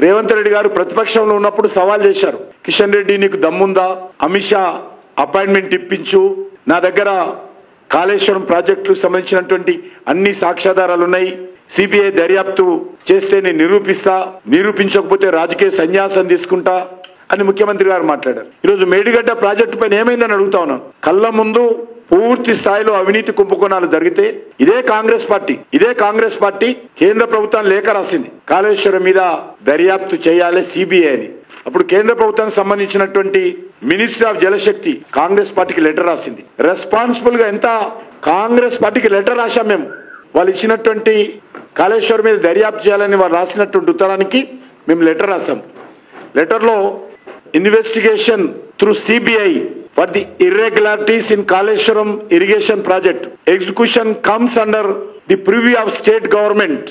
రేవంత్ రెడ్డి గారు ప్రతిపక్షంలో ఉన్నప్పుడు సవాల్ చేశారు, కిషన్ రెడ్డి నీకు దమ్ముందా, అమిత్ షా అపాయింట్మెంట్ ఇప్పించు, నా దగ్గర కాళేశ్వరం ప్రాజెక్టుకు సంబంధించినటువంటి అన్ని సాక్ష్యాధారాలు ఉన్నాయి, సిబిఐ దర్యాప్తు చేస్తే నేను నిరూపించకపోతే రాజకీయ సన్యాసం తీసుకుంటా అని ముఖ్యమంత్రి గారు మాట్లాడారు. ఈరోజు మేడిగడ్డ ప్రాజెక్టు పైన ఏమైందని అడుగుతా ఉన్నాను. కళ్ళ ముందు పూర్తి స్థాయిలో అవినీతి కుంభకోణాలు జరిగితే ఇదే కాంగ్రెస్ పార్టీ కేంద్ర ప్రభుత్వాన్ని లేఖ రాసింది, కాళేశ్వరం మీద దర్యాప్తు చేయాలి సిబిఐ అని. అప్పుడు కేంద్ర ప్రభుత్వానికి సంబంధించినటువంటి మినిస్ట్రీ ఆఫ్ జలశక్తి కాంగ్రెస్ పార్టీకి లెటర్ రాసింది. రెస్పాన్సిబుల్ గా ఎంత కాంగ్రెస్ పార్టీకి లెటర్ రాశాం మేము. వాళ్ళు ఇచ్చినటువంటి కాళేశ్వరం మీద దర్యాప్తు చేయాలని వారు రాసినటువంటి ఉత్తరానికి మేము లెటర్ రాశాం. లెటర్లో investigation through CBI for the irregularities in Kaleshwaram irrigation project. Execution comes under the purview of state government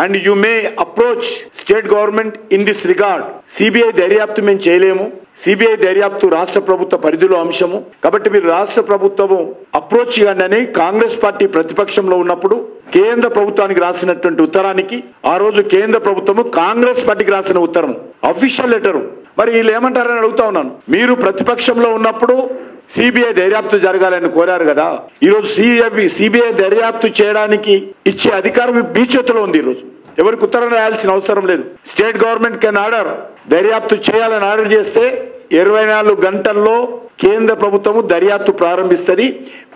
and you may approach state government in this regard. CBI దర్యాప్తు మేము చేయలేము, సిబిఐ దర్యాప్తు రాష్ట్ర ప్రభుత్వ పరిధిలో అంశము కాబట్టి మీరు రాష్ట్ర ప్రభుత్వము అప్రోచ్ చేయండి అని కాంగ్రెస్ పార్టీ ప్రతిపక్షంలో ఉన్నప్పుడు కేంద్ర ప్రభుత్వానికి రాసినటువంటి ఉత్తరానికి ఆ రోజు కేంద్ర ప్రభుత్వము కాంగ్రెస్ పార్టీకి రాసిన ఉత్తరం అఫీషియల్ లెటర్. మరి వీళ్ళు ఏమంటారని అడుగుతా ఉన్నాను. మీరు ప్రతిపక్షంలో ఉన్నప్పుడు సిబిఐ దర్యాప్తు జరగాలని కోరారు కదా, ఈరోజు సిబిఐ దర్యాప్తు చేయడానికి ఇచ్చే అధికారం మీ చేతిలో ఉంది. ఈరోజు ఎవరికి ఉత్తరం రాయాల్సిన అవసరం లేదు. స్టేట్ గవర్నమెంట్ కెన్ ఆర్డర్, దర్యాప్తు చేయాలని ఆర్డర్ చేస్తే 24 గంటల్లో కేంద్ర ప్రభుత్వము దర్యాప్తు ప్రారంభిస్తుంది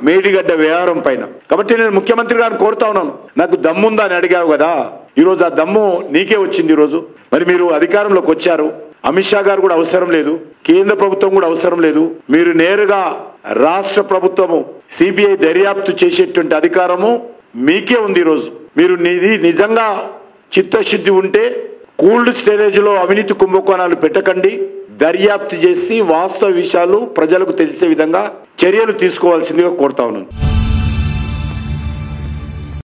మేడిగడ్డ వ్యవహారం పైన. కాబట్టి నేను ముఖ్యమంత్రి గారిని కోరుతా ఉన్నాను, నాకు దమ్ముందా అని అడిగావు కదా, ఈరోజు ఆ దమ్ము నీకే వచ్చింది. ఈరోజు మరి మీరు అధికారంలోకి వచ్చారు, అమిత్ షా గారు కూడా అవసరం లేదు, కేంద్ర ప్రభుత్వం కూడా అవసరం లేదు, మీరు నేరుగా రాష్ట్ర ప్రభుత్వము సిబిఐ దర్యాప్తు చేసేటువంటి అధికారము మీకే ఉంది. ఈరోజు మీరు నిజంగా చిత్తశుద్ధి ఉంటే కూల్డ్ స్టోరేజ్ లో అవినీతి కుంభకోణాలు పెట్టకండి, దర్యాప్తు చేసి వాస్తవ విషయాలు ప్రజలకు తెలిసే విధంగా చర్యలు తీసుకోవాల్సిందిగా కోరుతా ఉన్నాను.